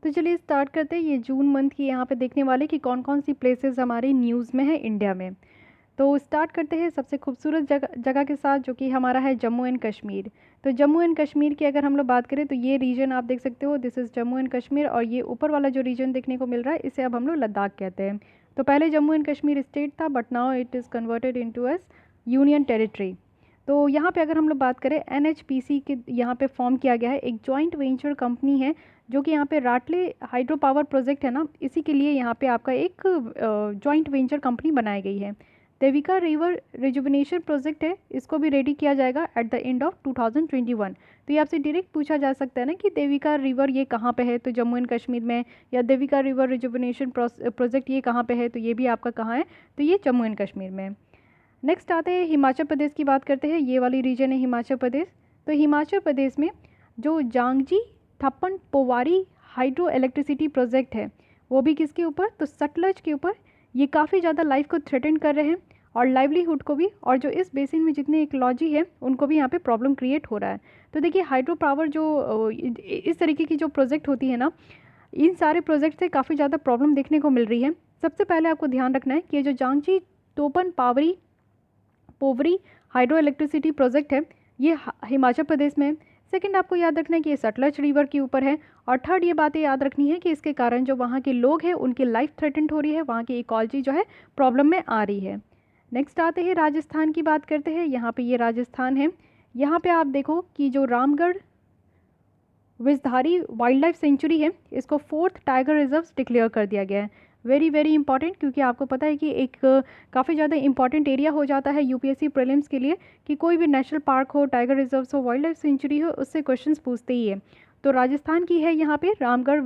तो चलिए स्टार्ट करते हैं ये जून मंथ की यहाँ पे देखने वाले कि कौन कौन सी प्लेसेस हमारी न्यूज़ में है इंडिया में। तो स्टार्ट करते हैं सबसे खूबसूरत जगह जगह के साथ जो कि हमारा है जम्मू एंड कश्मीर। तो जम्मू एंड कश्मीर की अगर हम लोग बात करें तो ये रीजन आप देख सकते हो, this is Jammu and Kashmir, और ये ऊपर वाला जो रीजन देखने को मिल रहा है इसे अब हम लोग लद्दाख कहते हैं। तो पहले जम्मू एंड कश्मीर स्टेट था but now it is converted into S union territory. तो यहाँ पे अगर हम लोग बात करें एनएचपीसी के यहाँ पे फॉर्म किया गया है, एक जॉइंट वेंचर कंपनी है जो कि यहाँ पे राटले हाइड्रो पावर प्रोजेक्ट है ना, इसी के लिए यहाँ पे आपका एक जॉइंट वेंचर कंपनी बनाई गई है। देविका रिवर रिजुविनेशन प्रोजेक्ट है, इसको भी रेडी किया जाएगा एट द एंड ऑफ 2021। तो ये आपसे डायरेक्ट पूछा जा सकता है ना कि देविका रिवर ये कहाँ पे है, तो जम्मू एंड कश्मीर में, या देविका रिवर रिजुविनेशन प्रोजेक्ट ये कहाँ पे है, तो ये भी आपका कहाँ है, तो ये जम्मू एंड कश्मीर में। नेक्स्ट आते हैं हिमाचल प्रदेश की बात करते हैं, ये वाली रीजन है हिमाचल प्रदेश। तो हिमाचल प्रदेश में जो जांगजी थप्पन पोवारी हाइड्रो इलेक्ट्रिसिटी प्रोजेक्ट है वो भी किसके ऊपर, तो सतलज के ऊपर। ये काफ़ी ज़्यादा लाइफ को थ्रेटन कर रहे हैं और लाइवलीहुड को भी, और जो इस बेसिन में जितने इकोलॉजी है उनको भी यहाँ पे प्रॉब्लम क्रिएट हो रहा है। तो देखिए हाइड्रो पावर जो इस तरीके की जो प्रोजेक्ट होती है ना, इन सारे प्रोजेक्ट से काफ़ी ज़्यादा प्रॉब्लम देखने को मिल रही है। सबसे पहले आपको ध्यान रखना है कि ये जो जांगजी तोपन पोवरी हाइड्रो इलेक्ट्रिसिटी प्रोजेक्ट है ये हिमाचल प्रदेश में है। सेकंड आपको याद रखना है कि ये सतलज रिवर के ऊपर है। और थर्ड ये बातें याद रखनी है कि इसके कारण जो वहाँ के लोग हैं उनकी लाइफ थ्रेटेंड हो रही है, वहाँ की इकोलॉजी जो है प्रॉब्लम में आ रही है। नेक्स्ट आते हैं राजस्थान की बात करते हैं, यहाँ पे ये राजस्थान है। यहाँ पे आप देखो कि जो Ramgarh Vishdhari wild life sanctuary है इसको 4th टाइगर रिजर्व डिक्लेयर कर दिया गया है। वेरी वेरी इंपॉर्टेंट, क्योंकि आपको पता है कि एक काफ़ी ज़्यादा इंपॉर्टेंट एरिया हो जाता है यूपीएससी प्रीलिम्स के लिए कि कोई भी नेशनल पार्क हो, टाइगर रिजर्व हो, वाइल्ड लाइफ सेंचुरी हो, उससे क्वेश्चंस पूछते ही है। तो राजस्थान की है यहाँ पे Ramgarh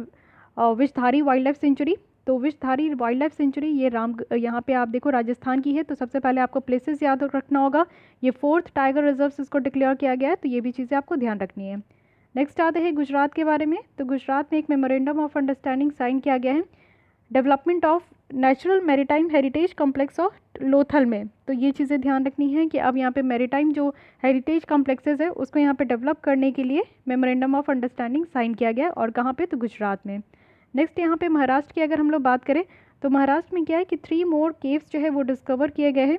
Vishdhari wild life sanctuary. तो विषधारी वाइल्ड लाइफ सेंचुरी ये यहाँ पे आप देखो राजस्थान की है। तो सबसे पहले आपको प्लेसेस याद रखना होगा, ये 4th टाइगर रिजर्व इसको डिक्लेयर किया गया है, तो ये भी चीज़ें आपको ध्यान रखनी है। नेक्स्ट आते हैं गुजरात के बारे में। तो गुजरात में एक मेमोरेंडम ऑफ अंडरस्टैंडिंग साइन किया गया है development of natural maritime heritage complex of Lothal में। तो ये चीज़ें ध्यान रखनी है कि अब यहाँ पे मैरीटाइम जो हेरिटेज कॉम्प्लेक्सेस है उसको यहाँ पे डेवलप करने के लिए मेमोरेंडम ऑफ अंडरस्टैंडिंग साइन किया गया, और कहाँ पे, तो गुजरात में। नेक्स्ट यहाँ पे महाराष्ट्र की अगर हम लोग बात करें तो महाराष्ट्र में क्या है कि 3 मोर केव्स जो है वो डिस्कवर किए गए हैं,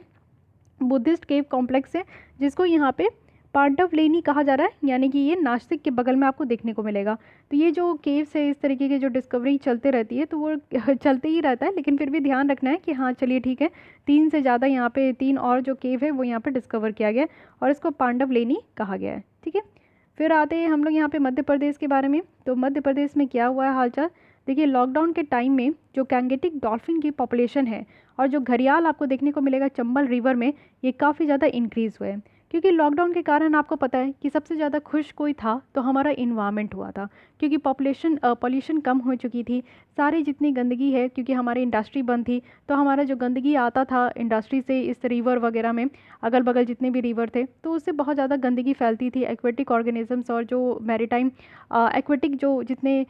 बुद्धिस्ट केव कॉम्प्लेक्स है जिसको यहाँ पे पांडवलेनी कहा जा रहा है, यानी कि ये नासिक के बगल में आपको देखने को मिलेगा। तो ये जो केव्स है इस तरीके के जो डिस्कवरी चलते रहती है तो वो चलते ही रहता है, लेकिन फिर भी ध्यान रखना है कि हाँ चलिए ठीक है, 3 से ज़्यादा यहाँ पे 3 और जो केव है वो यहाँ पे डिस्कवर किया गया और इसको पांडवलेनी कहा गया है। ठीक है, फिर आते हैं हम लोग यहाँ पे मध्य प्रदेश के बारे में। तो मध्य प्रदेश में क्या हुआ है हालचाल, देखिए लॉकडाउन के टाइम में जो गैंगेटिक डॉल्फिन की पॉपुलेशन है और जो घड़ियाल आपको देखने को मिलेगा चंबल रिवर में, ये काफ़ी ज़्यादा इंक्रीज़ हुए हैं। क्योंकि लॉकडाउन के कारण आपको पता है कि सबसे ज़्यादा खुश कोई था तो हमारा इन्वायरमेंट हुआ था, क्योंकि पॉल्यूशन कम हो चुकी थी, सारी जितनी गंदगी है, क्योंकि हमारी इंडस्ट्री बंद थी तो हमारा जो गंदगी आता था इंडस्ट्री से इस रिवर वगैरह में, अगल बगल जितने भी रिवर थे तो उससे बहुत ज़्यादा गंदगी फैलती थी। एक्वेटिक ऑर्गेनिजम्स और जो मैरीटाइम एक्वेटिक जो जितने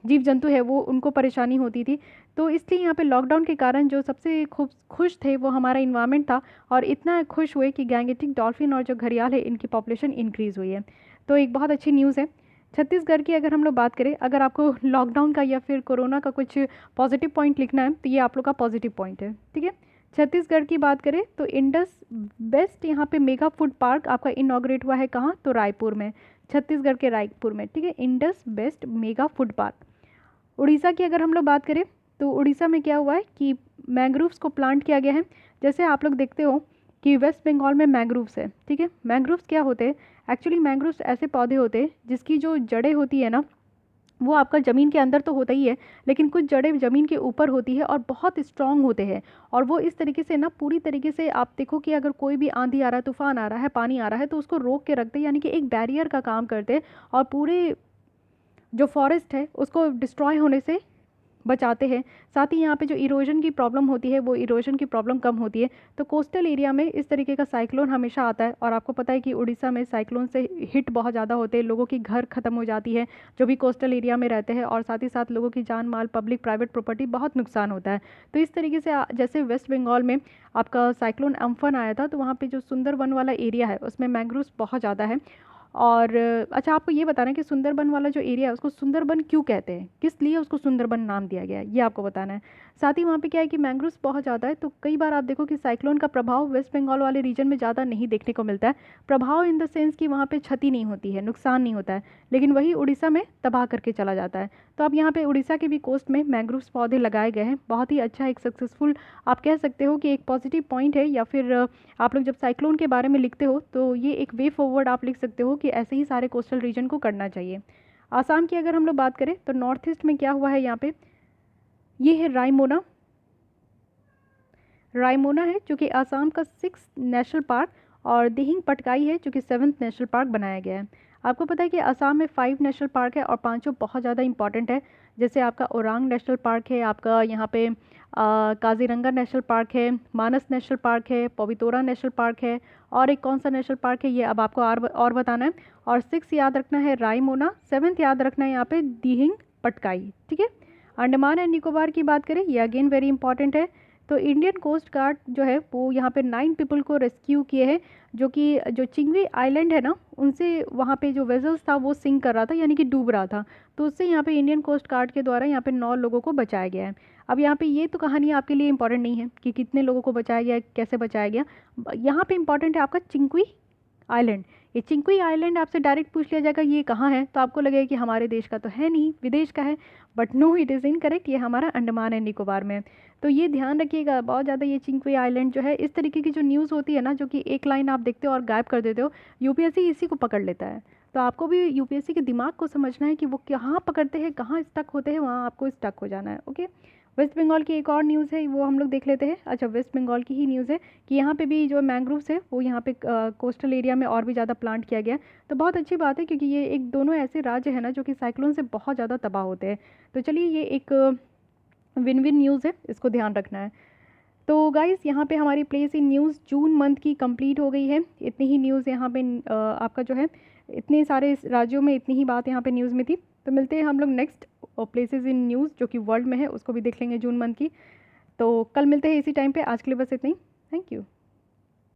जीव जंतु है वो उनको परेशानी होती थी। तो इसलिए यहाँ पे लॉकडाउन के कारण जो सबसे खूब खुश थे वो हमारा इन्वायरमेंट था, और इतना खुश हुए कि गैंगेटिक डॉल्फिन और जो घड़ियाल है इनकी पॉपुलेशन इंक्रीज़ हुई है। तो एक बहुत अच्छी न्यूज़ है। छत्तीसगढ़ की अगर हम लोग बात करें, अगर आपको लॉकडाउन का या फिर कोरोना का कुछ पॉजिटिव पॉइंट लिखना है तो ये आप लोग का पॉजिटिव पॉइंट है। ठीक है, छत्तीसगढ़ की बात करें तो इंडस बेस्ट यहाँ पे मेगा फूड पार्क आपका इनॉग्रेट हुआ है, कहाँ, तो रायपुर में, छत्तीसगढ़ के रायपुर में। ठीक है, Indus best mega food park. Orissa की अगर हम लोग बात करें तो उड़ीसा में क्या हुआ है कि मैंग्रोव्स को प्लांट किया गया है। जैसे आप लोग देखते हो कि वेस्ट बंगाल में मैंग्रोव्स है। ठीक है, मैंग्रोव्स क्या होते हैं, एक्चुअली मैंग्रोव्स ऐसे पौधे होते हैं जिसकी जो जड़ें होती है ना वो आपका ज़मीन के अंदर तो होता ही है, लेकिन कुछ जड़ें ज़मीन के ऊपर होती है और बहुत स्ट्रांग होते हैं। और वो इस तरीके से ना पूरी तरीके से आप देखो कि अगर कोई भी आंधी आ रहा है, तूफान आ रहा है, पानी आ रहा है तो उसको रोक के रखते हैं, यानी कि एक बैरियर का काम करते हैं और पूरे जो फॉरेस्ट है उसको डिस्ट्रॉय होने से बचाते हैं। साथ ही यहाँ पे जो इरोजन की प्रॉब्लम होती है वो इरोजन की प्रॉब्लम कम होती है। तो कोस्टल एरिया में इस तरीके का साइक्लोन हमेशा आता है, और आपको पता है कि उड़ीसा में साइक्लोन से हिट बहुत ज़्यादा होते हैं, लोगों की घर ख़त्म हो जाती है जो भी कोस्टल एरिया में रहते हैं, और साथ ही साथ लोगों की जान माल, पब्लिक प्राइवेट प्रॉपर्टी बहुत नुकसान होता है। तो इस तरीके से जैसे वेस्ट बंगाल में आपका साइक्लोन अम्फन आया था तो वहाँ पर जो सुंदरवन वाला एरिया है उसमें मैंग्रोव्स बहुत ज़्यादा है, और अच्छा, आपको ये बताना है कि सुंदरबन वाला जो एरिया है उसको सुंदरबन क्यों कहते हैं, किस लिए उसको सुंदरबन नाम दिया गया है, ये आपको बताना है। साथ ही वहाँ पे क्या है कि मैंग्रोव्स बहुत ज़्यादा है, तो कई बार आप देखो कि साइक्लोन का प्रभाव वेस्ट बंगाल वाले रीजन में ज़्यादा नहीं देखने को मिलता है। प्रभाव इन द सेंस कि वहाँ पे क्षति नहीं होती है, नुकसान नहीं होता है, लेकिन वही उड़ीसा में तबाह करके चला जाता है। तो अब यहाँ पे उड़ीसा के भी कोस्ट में मैंग्रोव्स पौधे लगाए गए हैं। बहुत ही अच्छा, एक सक्सेसफुल आप कह सकते हो कि एक पॉजिटिव पॉइंट है, या फिर आप लोग जब साइक्लोन के बारे में लिखते हो तो ये एक वे फॉरवर्ड आप लिख सकते हो कि ऐसे ही सारे कोस्टल रीजन को करना चाहिए। आसाम की अगर हम लोग बात करें तो नॉर्थ ईस्ट में क्या हुआ है यहाँ पे, ये है रायमोना। रायमोना है जो कि आसाम का 6th नेशनल पार्क, और दिहिंग पटकाई है जो कि 7th नेशनल पार्क बनाया गया है। आपको पता है कि आसाम में 5 नेशनल पार्क है और पांचों बहुत ज़्यादा इंपॉर्टेंट है। जैसे आपका ओरांग नेशनल पार्क है, आपका यहाँ पे काजीरंगा नेशनल पार्क है, मानस नेशनल पार्क है, पवितोरा नेशनल पार्क है, और एक कौन सा नेशनल पार्क है ये अब आपको और बताना है। और 6 याद रखना है रायमोना, 7th याद रखना है यहाँ पे दिहिंग पटकाई, ठीक है। अंडमान एंड निकोबार की बात करें, ये अगेन वेरी इंपॉर्टेंट है। तो इंडियन कोस्ट गार्ड जो है वो यहाँ पे 9 पीपल को रेस्क्यू किए हैं, जो कि जो चिंगवी आइलैंड है ना, उनसे वहाँ पे जो वेजल्स था वो सिंक कर रहा था, यानी कि डूब रहा था, तो उससे यहाँ पे इंडियन कोस्ट गार्ड के द्वारा यहाँ पे 9 लोगों को बचाया गया है। अब यहाँ पे ये तो कहानी आपके लिए इंपॉर्टेंट नहीं है कि कितने लोगों को बचाया गया, कैसे बचाया गया। यहाँ पे इंपॉर्टेंट है आपका चिंक्वी आइलैंड। ये चिंक्वी आइलैंड आपसे डायरेक्ट पूछ लिया जाएगा ये कहाँ है, तो आपको लगेगा कि हमारे देश का तो है नहीं, विदेश का है, but no, it is incorrect, ये हमारा अंडमान एंड निकोबार में है। तो ये ध्यान रखिएगा बहुत ज़्यादा, ये चिंक्वी आइलैंड जो है, इस तरीके की जो न्यूज़ होती है ना, जो कि एक लाइन आप देखते हो और गायब कर देते हो, यूपीएससी इसी को पकड़ लेता है। तो आपको भी यूपीएससी के दिमाग को समझना है कि वो कहाँ पकड़ते हैं, कहाँ स्टक होते हैं, वहाँ आपको स्टक हो जाना है। ओके, वेस्ट बंगाल की एक और न्यूज़ है, वो हम लोग देख लेते हैं। अच्छा, वेस्ट बंगाल की ही न्यूज़ है कि यहाँ पे भी जो मैंग्रोव्स है वो यहाँ पे कोस्टल एरिया में और भी ज़्यादा प्लांट किया गया है। तो बहुत अच्छी बात है, क्योंकि ये एक दोनों ऐसे राज्य है ना जो कि साइक्लोन से बहुत ज़्यादा तबाह होते हैं। तो चलिए, ये एक विन विन न्यूज़ है, इसको ध्यान रखना है। तो गाइज़, यहाँ पे हमारी place in news June month की कंप्लीट हो गई है। इतनी ही न्यूज़ यहाँ पे आपका जो है, इतने सारे राज्यों में इतनी ही बात यहाँ पे न्यूज़ में थी। तो मिलते हैं हम लोग नेक्स्ट प्लेसेस इन न्यूज़ जो कि वर्ल्ड में है, उसको भी देख लेंगे जून मंथ की। तो कल मिलते हैं इसी टाइम पे। आज के लिए बस इतना ही। Thank you.